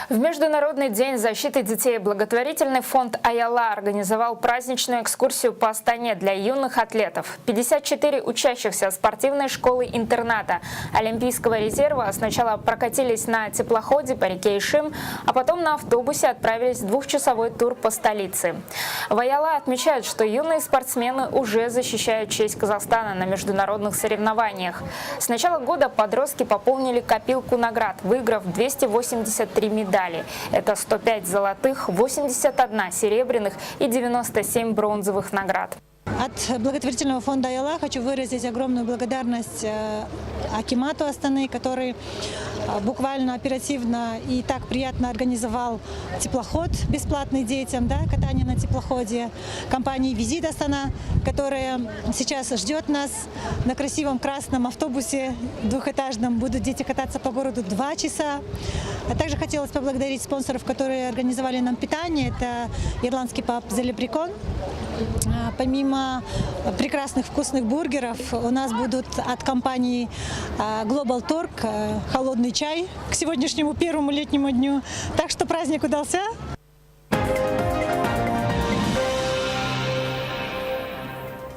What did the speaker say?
В Международный день защиты детей благотворительный фонд «Аяла» организовал праздничную экскурсию по Астане для юных атлетов. 54 учащихся спортивной школы-интерната Олимпийского резерва сначала прокатились на теплоходе по реке Ишим, а потом на автобусе отправились в двухчасовой тур по столице. В «Аяла» отмечают, что юные спортсмены уже защищают честь Казахстана на международных соревнованиях. С начала года подростки пополнили копилку наград, выиграв 283 медали. Это 105 золотых, 81 серебряных и 97 бронзовых наград. От благотворительного фонда «Аяла» хочу выразить огромную благодарность акимату Астаны, который буквально оперативно и так приятно организовал теплоход бесплатный детям, катание на теплоходе, компании «Визит Астана», которая сейчас ждет нас на красивом красном автобусе двухэтажном. Будут дети кататься по городу 2 часа. А также хотелось поблагодарить спонсоров, которые организовали нам питание. Это ирландский паб «The Leprechaun». Помимо прекрасных вкусных бургеров, у нас будут от компании Global Torque холодный чай к сегодняшнему первому летнему дню. Так что праздник удался.